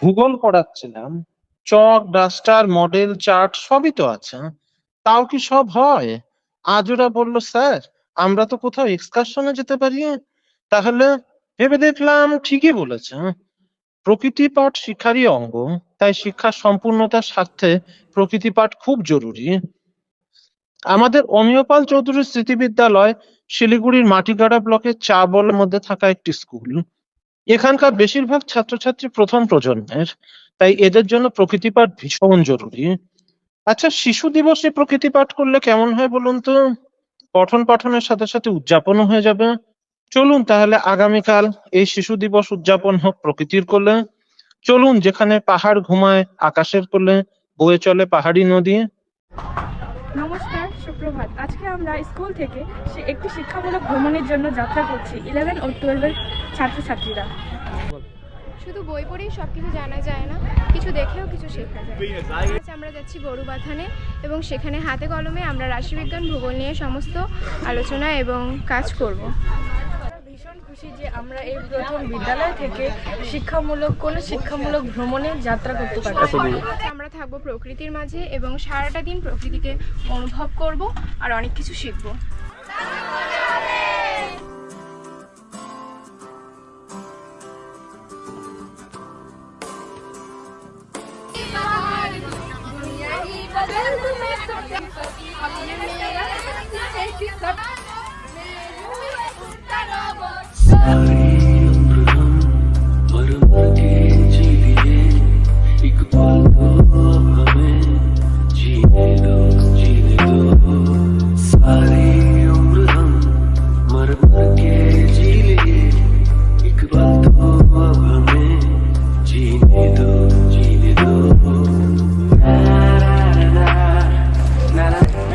ভূগোল পড়াচ্ছিলাম, চক, duster, model, chart সবই তো আছে। তাও কি সব হয়? আজ ওরা বলল, স্যার আমরা তো কোথাও এক্সকারশনে যেতে পারি। তাহলে ভেবে দেখলাম ঠিকই বলেছে। প্রকৃতি পাঠ শিক্ষারই অঙ্গ, তাই শিক্ষার সম্পূর্ণতার স্বার্থে প্রকৃতি পাঠ খুব জরুরি। আমাদের অমিয়পাল চৌধুরী স্মৃতি বিদ্যালয় শিলিগুড়ির মাটিগাড়া ব্লকের চা বলের মধ্যে থাকা একটি স্কুল। এখানকার বেশিরভাগ ছাত্রছাত্রী প্রথম প্রজন্মের, তাই এদের জন্য প্রকৃতি পাঠ ভীষণ জরুরি। আচ্ছা, শিশু দিবসে প্রকৃতি পাঠ করলে কেমন হয় বলুন তো? পঠন পাঠনের সাথে সাথে উদযাপনও হয়ে যাবে। চলুন তাহলে আগামীকাল এই শিশু দিবস উদযাপন হোক প্রকৃতির কোলে। চলুন, যেখানে পাহাড় ঘুমায় আকাশের কোলে, বয়ে চলে পাহাড়ি নদী। নমস্কার, সুপ্রভাত। আজকে আমরা স্কুল থেকে একটি শিক্ষামূলক ভ্রমণের জন্য যাত্রা করছি 11 ও 12 ছাত্রছাত্রীরা। শুধু বই পড়েই সব কিছু জানা যায় না, কিছু দেখেও কিছু শেখা যায়। আজ আমরা যাচ্ছি গরুবাথানে এবং সেখানে হাতে কলমে আমরা রাশিবিজ্ঞান, ভূগোল নিয়ে সমস্ত আলোচনা এবং কাজ করব। ভীষণ খুশি যে আমরা এই প্রথম বিদ্যালয় থেকে শিক্ষামূলক ভ্রমণে যাত্রা করতে পারছি। আমরা থাকবো প্রকৃতির মাঝে এবং সারাটা দিন প্রকৃতিকে অনুভব করব আর অনেক কিছু শিখব।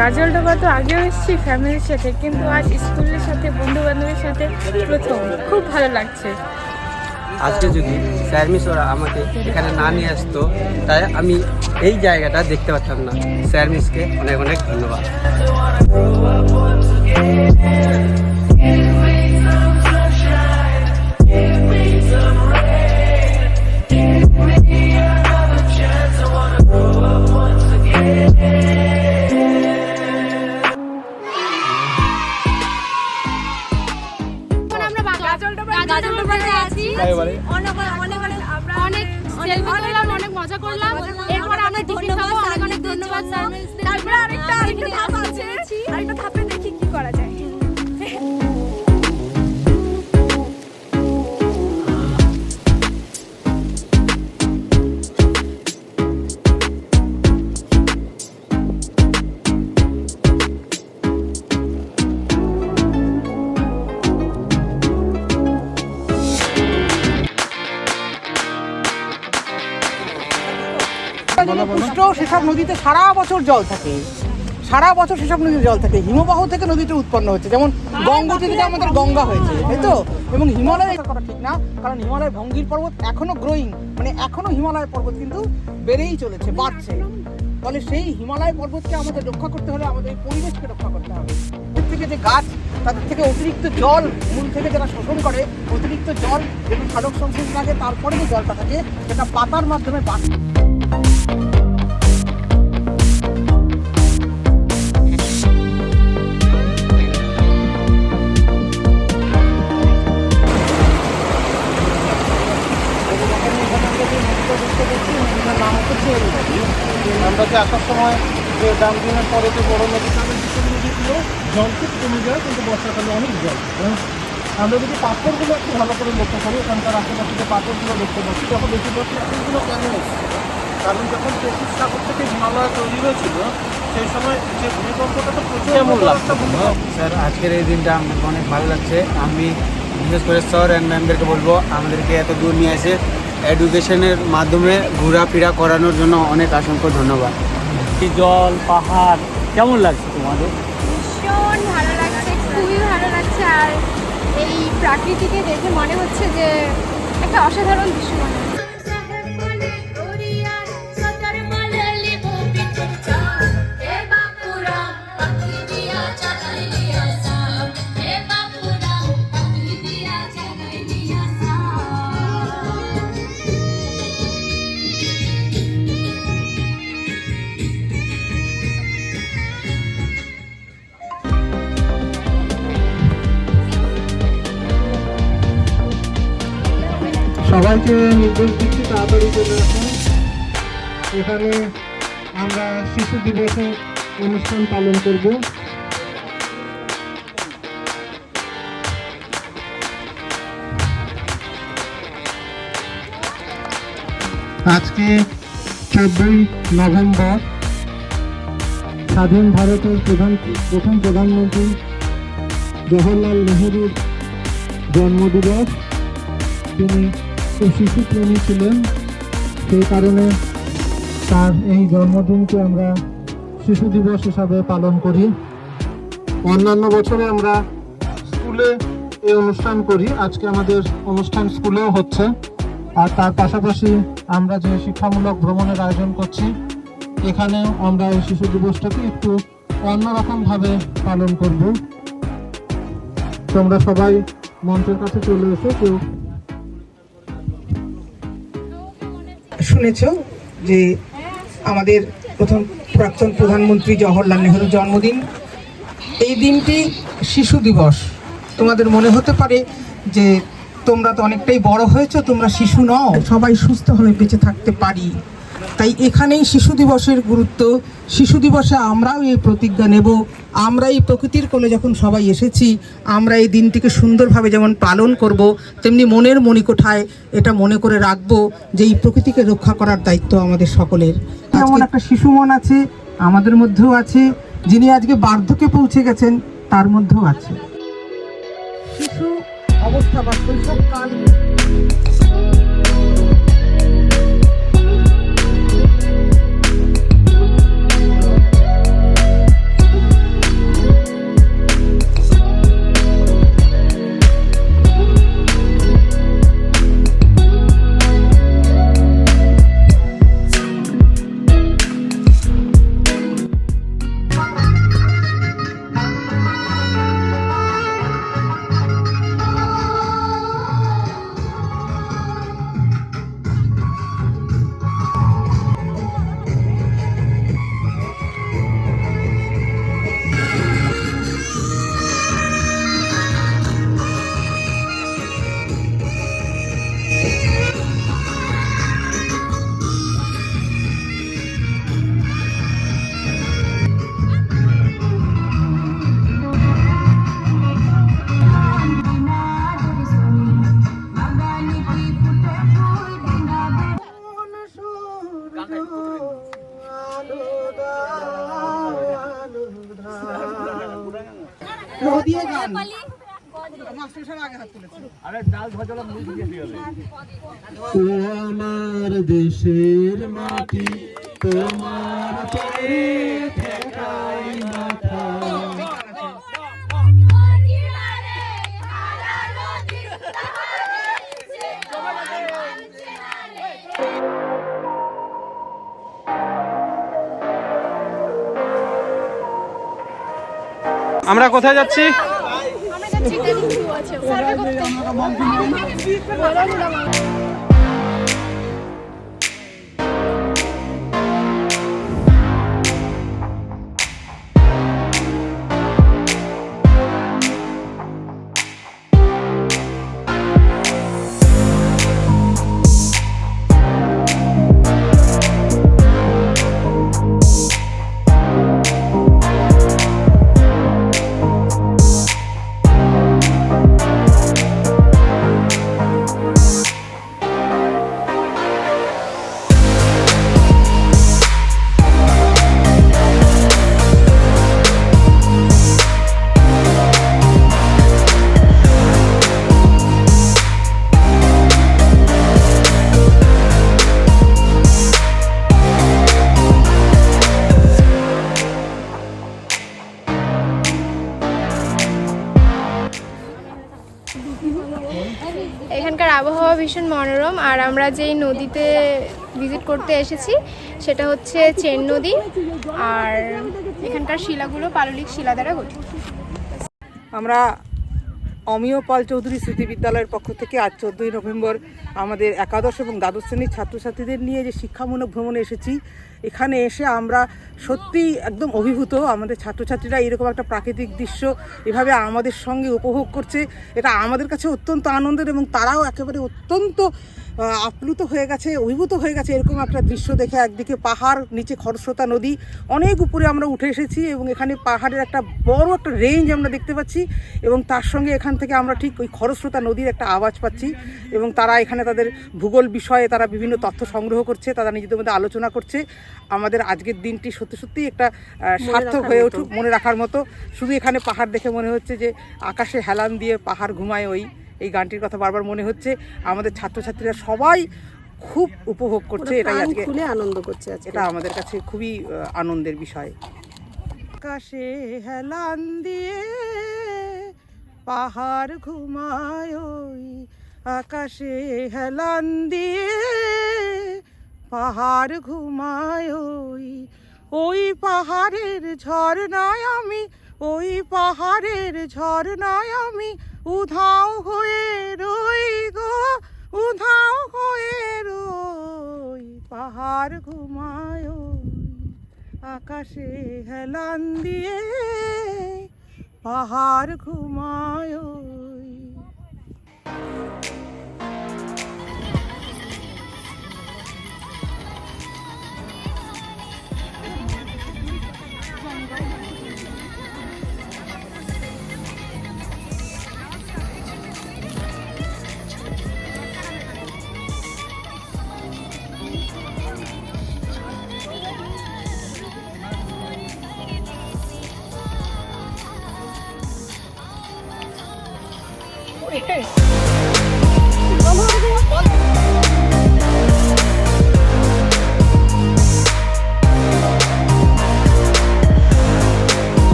কাজলডোবা তো আগেও এসেছি ফ্যামিলির সাথে, কিন্তু আজ স্কুলের সাথে বন্ধু বান্ধবের সাথে প্রথম। খুব ভালো লাগছে। আজকে যদি স্যার মিস ওরা আমাকে এখানে না নিয়ে আসতো, তাই আমি এই জায়গাটা দেখতে পারতাম না। স্যার মিসকে অনেক অনেক ধন্যবাদ। অনেক মজা করলাম। এরপর আমরা টিফিন খাবো। অনেক ধন্যবাদ স্যার। তারপরে আরেকটা ধাপ আছে, আরেকটা ধাপে দেখি কি করা যায়। সেসব নদীতে সারা বছর জল থাকে, সেসব নদীতে জল থাকে। হিমবাহ থেকে নদীটা উৎপন্ন হচ্ছে, যেমন গঙ্গোত্রী থেকে আমাদের গঙ্গা হয়েছে, তাই তো। এবং হিমালয় এটা করা ঠিক না, কারণ হিমালয় ভঙ্গির পর্বত এখনো গ্রোয়িং, মানে এখনো হিমালয় পর্বত কিন্তু বেড়েই চলেছে, বাড়ছে। ফলে সেই হিমালয় পর্বতকে আমাদের রক্ষা করতে হলে আমাদের এই পরিবেশকে রক্ষা করতে হবে। এর থেকে যে গাছ, তাদের থেকে অতিরিক্ত জল, মূল থেকে যারা শোষণ করে অতিরিক্ত জল, যেটা সাধক সংশ্লেষ লাগে, তারপরে যে জলটা থাকে সেটা পাতার মাধ্যমে বাড়ছে। আমরা যে আসার সময় যে ডান দিনের পরে যে বড় নদী থাকে, নদীগুলো জল খুব কমে যায়, কিন্তু বর্ষাকালে অনেক জল। আমরা যদি পাথরগুলো একটু ভালো করে লক্ষ্য করি, এখানকার আশেপাশে যে পাথরগুলো দেখতে পাচ্ছি, তখন দেখতে পাচ্ছি পাথরগুলো কেন এসছে। কারণ যখন তেত্রিশ সাগর থেকে হিমালয় তৈরি হয়েছিল, সেই সময় যে ভূমিকম্পটা তো প্রচুর কেমন লাগছে। স্যার, আজকের এই দিনটা আমাকে অনেক ভালো লাগছে। আমি বিশেষ করে স্যার অ্যান্ড ম্যামদেরকে বলবো, আমাদেরকে এত দূর নিয়ে এসে এডুকেশনের মাধ্যমে ঘোরাফেরা করানোর জন্য অনেক অসংখ্য ধন্যবাদ। জল, পাহাড় কেমন লাগছে তোমাদের? ভীষণ ভালো লাগছে, খুবই ভালো লাগছে। আর এই প্রাকৃতিকে দেখে মনে হচ্ছে যে একটা অসাধারণ দৃশ্য মনে হচ্ছে। সবাইকে নির্দেশ দিচ্ছি তাড়াতাড়ি চলে আসুন। এখানে আমরা শিশু দিবসের অনুষ্ঠান পালন করব। আজকে 14ই নভেম্বর স্বাধীন ভারতের প্রথম প্রধানমন্ত্রী জওহরলাল নেহরুর জন্মদিবস। তিনি খুব শিশুপ্রেমী ছিলেন, সেই কারণে তার এই জন্মদিনকে আমরা শিশু দিবস হিসাবে পালন করি। অন্যান্য বছরে আমরা স্কুলে এই অনুষ্ঠান করি, আজকে আমাদের অনুষ্ঠান স্কুলেও হচ্ছে। আর তার পাশাপাশি আমরা যে শিক্ষামূলক ভ্রমণের আয়োজন করছি, এখানেও আমরা এই শিশু দিবসটাকে একটু অন্যরকমভাবে পালন করব। তোমরা সবাই মঞ্চের কাছে চলে এসো। কেউ শুনেছ যে আমাদের প্রাক্তন প্রধানমন্ত্রী জওহরলাল নেহরুর জন্মদিন। এই দিনটি শিশু দিবস। তোমাদের মনে হতে পারে যে তোমরা তো অনেকটাই বড় হয়েছো, তোমরা শিশু নও, সবাই সুস্থভাবে বেঁচে থাকতে পারি। তাই এখানেই শিশু দিবসের গুরুত্ব। শিশু দিবসে আমরাও এই প্রতিজ্ঞা নেব, আমরা এই প্রকৃতির কোলে যখন সবাই এসেছি, আমরা এই দিনটিকে সুন্দরভাবে যেমন পালন করব, তেমনি মনের মণিকোঠায় এটা মনে করে রাখবো যে এই প্রকৃতিকে রক্ষা করার দায়িত্ব আমাদের সকলের। যেমন একটা শিশু মন আছে, আমাদের মধ্যেও আছে, যিনি আজকে বার্ধক্যে পৌঁছে গেছেন তার মধ্যেও আছে। শিশু অবস্থা বা শৈশবকাল দিয়ে গান আমার দেশের মাটি তোমার পায়ে ঠেকাই মাথা। আমরা কোথায় যাচ্ছি? আমরা যাচ্ছি সার্ভে করতে। এখানকার আবহাওয়া ভীষণ মনোরম। আর আমরা যেই নদীতে ভিজিট করতে এসেছি সেটা হচ্ছে চেন নদী, আর এখানকার শিলাগুলো পাললিক শিলা দ্বারা গঠিত। আমরা অমিয় পাল চৌধুরী স্মৃতি বিদ্যালয়ের পক্ষ থেকে আজ 14ই নভেম্বর আমাদের একাদশ এবং দ্বাদশ শ্রেণীর ছাত্রছাত্রীদের নিয়ে যে শিক্ষামূলক ভ্রমণে এসেছি, এখানে এসে আমরা সত্যিই একদম অভিভূত। আমাদের ছাত্রছাত্রীরা এরকম একটা প্রাকৃতিক দৃশ্য এভাবে আমাদের সঙ্গে উপভোগ করছে, এটা আমাদের কাছে অত্যন্ত আনন্দের, এবং তারাও একেবারে অত্যন্ত আপ্লুত হয়ে গেছে, অভিভূত হয়ে গেছে এরকম একটা দৃশ্য দেখে। একদিকে পাহাড়, নিচে খরস্রোতা নদী, অনেক উপরে আমরা উঠে এসেছি এবং এখানে পাহাড়ের একটা বড় একটা রেঞ্জ আমরা দেখতে পাচ্ছি এবং তার সঙ্গে এখান থেকে আমরা ঠিক ওই খরস্রোতা নদীর একটা আওয়াজ পাচ্ছি এবং তারা এখানে তাদের ভূগোল বিষয়ে তারা বিভিন্ন তথ্য সংগ্রহ করছে, তারা নিজেদের মধ্যে আলোচনা করছে। আমাদের আজকের দিনটি সত্যি সত্যিই একটা সার্থক হয়ে উঠুক, মনে রাখার মতো। শুধু এখানে পাহাড় দেখে মনে হচ্ছে যে আকাশে হেলান দিয়ে পাহাড় ঘুমায়, এই গানটির কথা বারবার মনে হচ্ছে। আমাদের ছাত্রছাত্রীরা সবাই খুব উপভোগ করছে, এটাই আজকে খুলে আনন্দ করছে আজকে। এটা আমাদের কাছে খুবই আনন্দের বিষয়। আকাশে হেলান দিয়ে পাহাড় ঘুমায়, আকাশে হেলান দিয়ে পাহাড় ঘুমায়, ওই পাহাড়ের ঝর্ণায় আমি, ওই পাহাড়ের ঝর্ণায় আমি উধাও হয়ে রই গো, উধাও হয়ে রই। পাহাড় ঘুমায়, আকাশে হেলান দিয়ে পাহাড় ঘুমায়।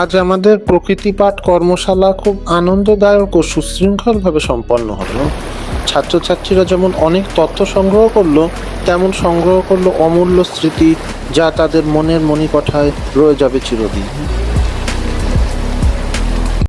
আজ আমাদের প্রকৃতি পাঠ কর্মশালা খুব আনন্দদায়ক ও সুশৃঙ্খলভাবে সম্পন্ন হলো। ছাত্রছাত্রীরা যেমন অনেক তথ্য সংগ্রহ করলো, তেমন সংগ্রহ করলো অমূল্য স্মৃতি, যা তাদের মনের মণিকোঠায় রয়ে যাবে চিরদিন।